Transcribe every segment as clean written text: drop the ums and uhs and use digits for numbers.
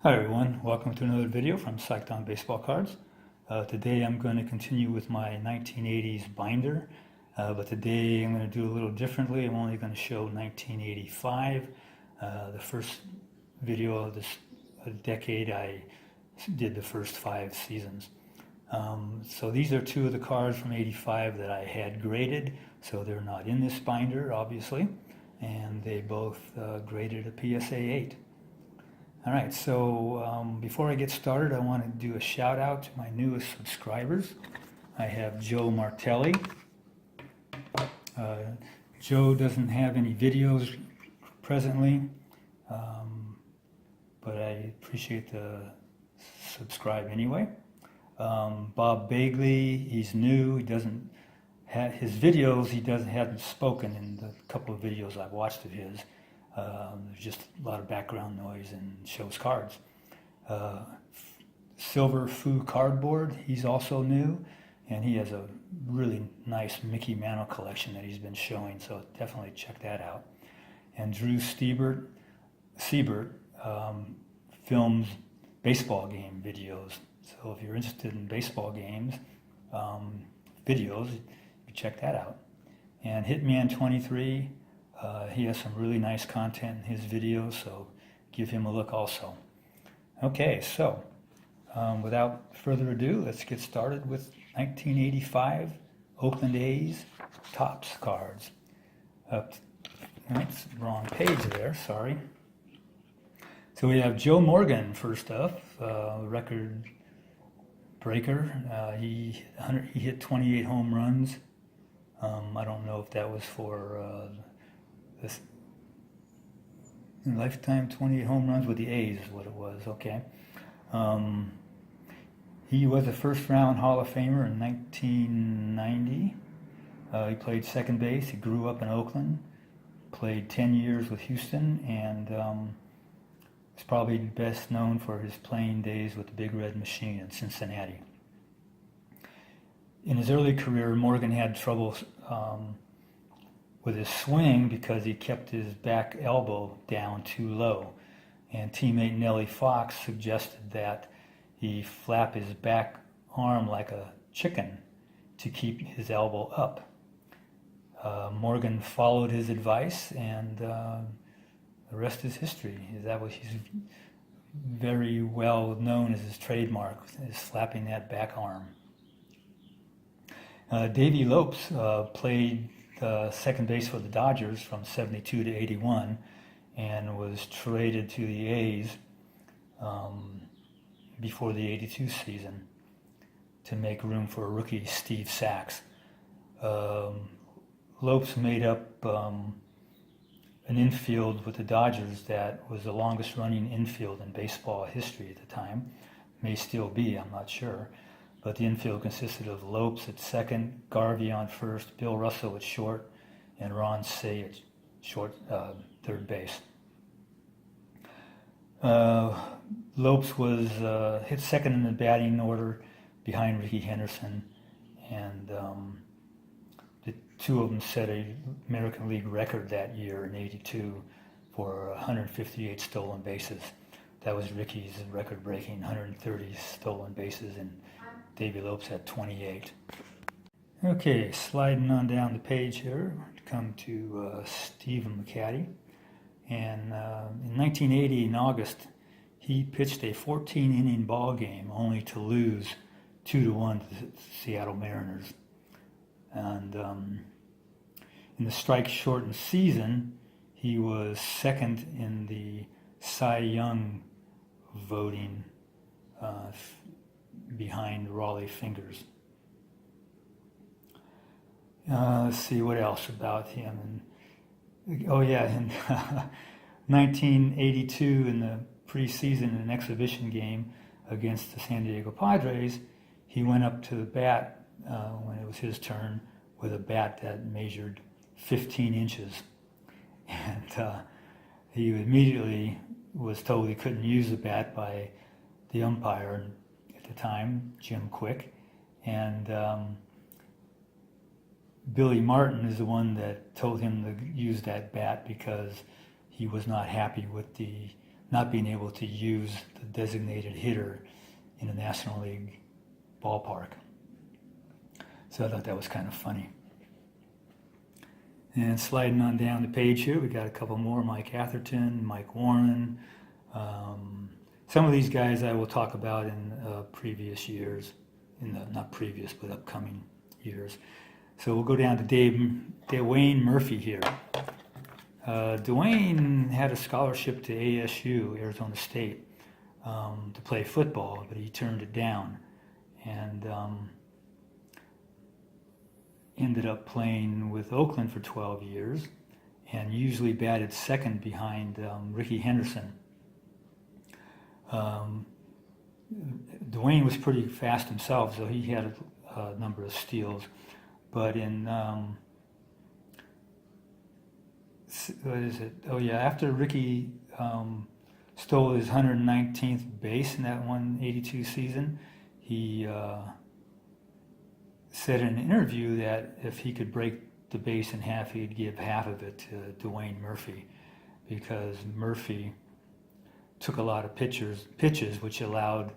Hi everyone, welcome to another video from Psyched on Baseball Cards. Today I'm going to continue with my 1980s binder, but today I'm going to do a little differently. I'm only going to show 1985, the first video of this decade. I did the first 5 seasons. So these are 2 of the cards from 85 that I had graded, so they're not in this binder obviously, and they both graded a PSA 8. All right, so before I get started, I want to do a shout out to my newest subscribers. I have Joe Martelli. Joe doesn't have any videos presently, but I appreciate the subscribe anyway. Bob Bagley, he's new. He doesn't have his videos. Hasn't spoken in the couple of videos I've watched of his. There's just a lot of background noise and shows cards. Silver Foo Cardboard, he's also new, and he has a really nice Mickey Mantle collection that he's been showing, so definitely check that out. And Drew Siebert films baseball game videos, so if you're interested in baseball games videos, you check that out. And Hitman 23, he has some really nice content in his videos, so give him a look also. Okay, so without further ado, let's get started with 1985 Oakland A's Topps cards. That's the wrong page there, sorry. So we have Joe Morgan first up, record breaker. He hit 28 home runs. I don't know if that was for this lifetime 28 home runs with the A's is what it was, okay. He was a first round Hall of Famer in 1990. He played second base. He grew up in Oakland, played 10 years with Houston, and is probably best known for his playing days with the Big Red Machine in Cincinnati. In his early career, Morgan had trouble with his swing because he kept his back elbow down too low, and teammate Nellie Fox suggested that he flap his back arm like a chicken to keep his elbow up. Morgan followed his advice, and the rest is history. He's very well known as his trademark, is flapping that back arm. Davey Lopes played second base for the Dodgers from 72 to 81 and was traded to the A's before the 82 season to make room for rookie Steve Sachs. Lopes made up an infield with the Dodgers that was the longest running infield in baseball history at the time. May still be, I'm not sure. But the infield consisted of Lopes at second, Garvey on first, Bill Russell at short, and Ron Say at third base. Lopes was hit second in the batting order behind Rickey Henderson, and the 2 of them set an American League record that year in '82 for 158 stolen bases. That was Rickey's record-breaking 130 stolen bases, and Davey Lopes had 28. Okay, sliding on down the page here, to come to Stephen McCatty. And in 1980, in August, he pitched a 14-inning ball game only to lose 2-1 to the Seattle Mariners. And in the strike-shortened season, he was second in the Cy Young voting behind Raleigh Fingers. Let's see what else about him. Oh yeah, in 1982 in the preseason, in an exhibition game against the San Diego Padres, he went up to the bat when it was his turn with a bat that measured 15 inches. And he immediately was told he couldn't use the bat by the umpire at the time, Jim Quick, and Billy Martin is the one that told him to use that bat because he was not happy with the not being able to use the designated hitter in a National League ballpark. So I thought that was kind of funny. And sliding on down the page here, we got a couple more: Mike Atherton, Mike Warren. Some of these guys I will talk about in previous years, not previous, but upcoming years. So we'll go down to Dwayne Murphy here. Dwayne had a scholarship to ASU, Arizona State, to play football, but he turned it down, and ended up playing with Oakland for 12 years, and usually batted second behind Ricky Henderson. Dwayne was pretty fast himself, so he had a number of steals. But in after Ricky stole his 119th base in that 182 season, he said in an interview that if he could break the base in half, he'd give half of it to Dwayne Murphy, because Murphy took a lot of pitches which allowed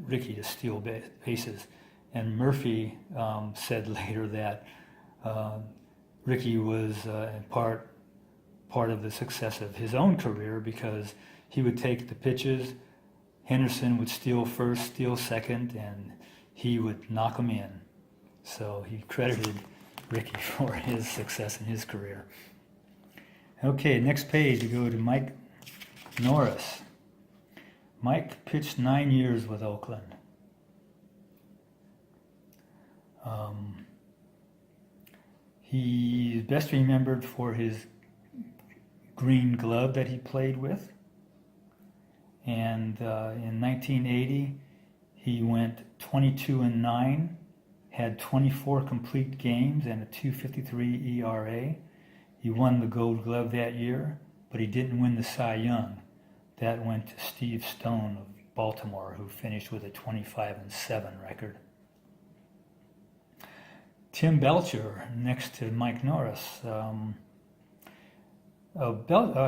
Ricky to steal bases. And Murphy said later that Ricky was in part of the success of his own career, because he would take the pitches, Henderson would steal first, steal second, and he would knock them in. So he credited Ricky for his success in his career. Okay, next page, we go to Mike Norris. Mike pitched 9 years with Oakland. He's best remembered for his green glove that he played with. And in 1980, he went 22-9, had 24 complete games and a 2.53 ERA. He won the Gold Glove that year, but he didn't win the Cy Young. That went to Steve Stone of Baltimore, who finished with a 25-7 record. Tim Belcher, next to Mike Norris.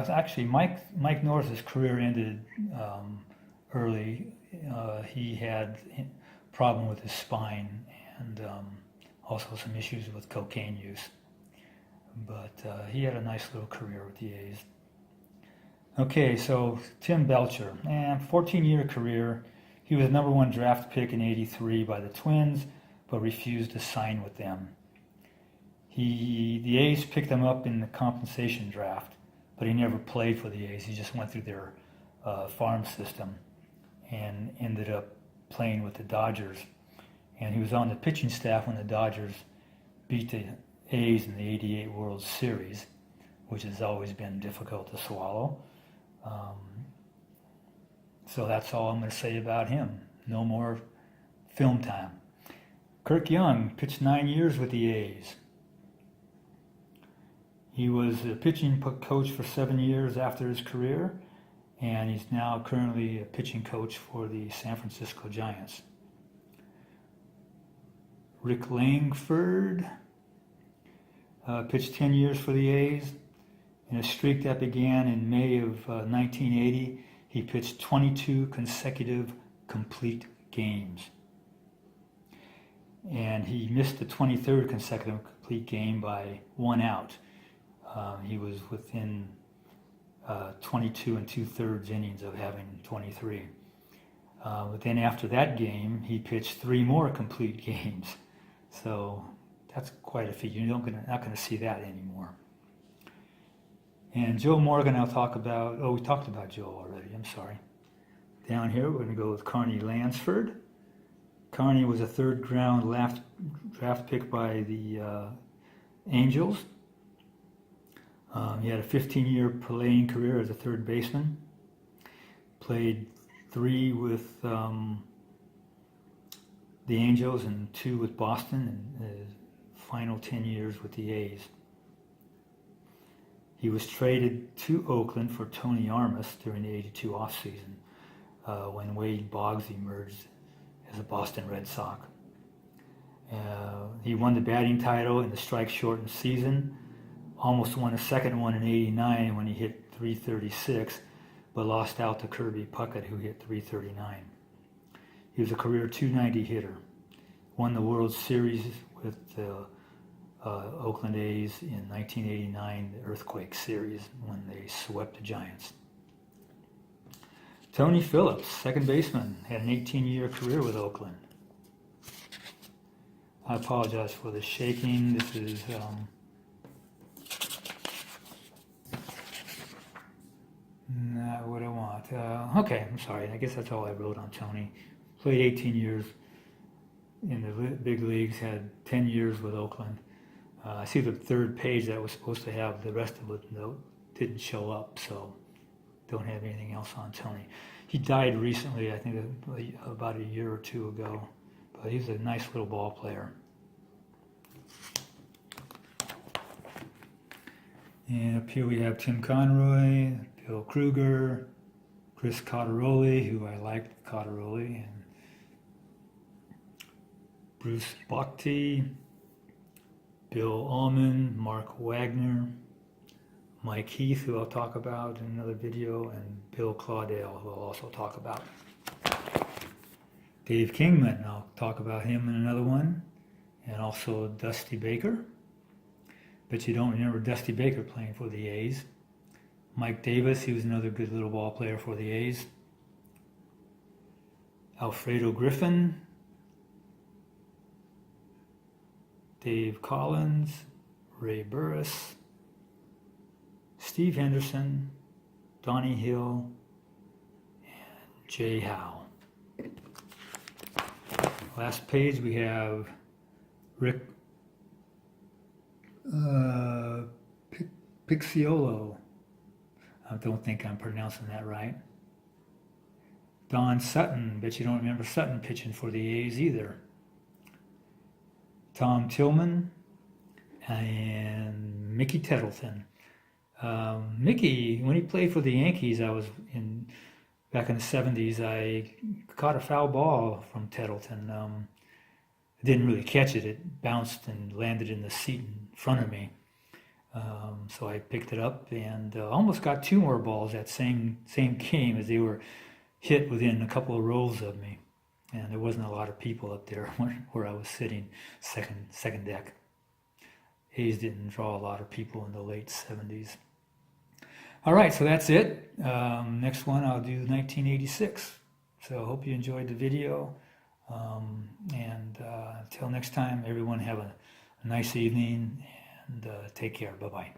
Actually, Mike Norris's career ended early. He had a problem with his spine and also some issues with cocaine use. But he had a nice little career with the A's. Okay, so Tim Belcher, 14-year career. He was the number 1 draft pick in '83 by the Twins, but refused to sign with them. The A's picked him up in the compensation draft, but he never played for the A's. He just went through their farm system and ended up playing with the Dodgers. And he was on the pitching staff when the Dodgers beat the A's in the '88 World Series, which has always been difficult to swallow. So that's all I'm going to say about him. No more film time. Kirk Young pitched 9 years with the A's. He was a pitching coach for 7 years after his career, and he's now currently a pitching coach for the San Francisco Giants. Rick Langford pitched 10 years for the A's. In a streak that began in May of 1980, he pitched 22 consecutive complete games. And he missed the 23rd consecutive complete game by 1 out. He was within 22 2/3 innings of having 23. But then after that game, he pitched 3 more complete games. So that's quite a feat. You're not going to see that anymore. And Joe Morgan, I'll talk about. Oh, we talked about Joe already. I'm sorry. Down here, we're going to go with Carney Lansford. Carney was a 3rd round draft pick by the Angels. He had a 15-year playing career as a 3rd baseman. Played 3 with the Angels and 2 with Boston, and his final 10 years with the A's. He was traded to Oakland for Tony Armas during the '82 offseason when Wade Boggs emerged as a Boston Red Sox. He won the batting title in the strike-shortened season, almost won a second one in '89 when he hit .336, but lost out to Kirby Puckett, who hit .339. He was a career .290 hitter. Won the World Series with the Oakland A's in 1989, the Earthquake Series, when they swept the Giants. Tony Phillips, second baseman, had an 18-year career with Oakland. I apologize for the shaking. This is not what I want. Okay, I'm sorry. I guess that's all I wrote on Tony. Played 18 years in the big leagues, had 10 years with Oakland. I see the third page that was supposed to have the rest of it, though, didn't show up, so don't have anything else on Tony. He died recently, I think about a year or two ago, but he's a nice little ball player. And up here we have Tim Conroy, Bill Kruger, Chris Cotteroli, who I liked Cotteroli, and Bruce Bochy, Bill Allman, Mark Wagner, Mike Heath, who I'll talk about in another video, and Bill Claudel, who I'll also talk about. Dave Kingman, I'll talk about him in another one, and also Dusty Baker. But you don't remember Dusty Baker playing for the A's. Mike Davis, he was another good little ball player for the A's. Alfredo Griffin, Dave Collins, Ray Burris, Steve Henderson, Donnie Hill, and Jay Howe. Last page we have Rick Picciolo. I don't think I'm pronouncing that right. Don Sutton, bet you don't remember Sutton pitching for the A's either. Tom Tillman and Mickey Tettleton. Mickey, when he played for the Yankees, back in the 70s, I caught a foul ball from Tettleton. I didn't really catch it. It bounced and landed in the seat in front of me. So I picked it up and almost got two more balls that same game, as they were hit within a couple of rows of me. And there wasn't a lot of people up there where I was sitting, second deck. A's didn't draw a lot of people in the late 70s. All right, so that's it. Next one I'll do 1986. So I hope you enjoyed the video. And until next time, everyone have a nice evening and take care. Bye-bye.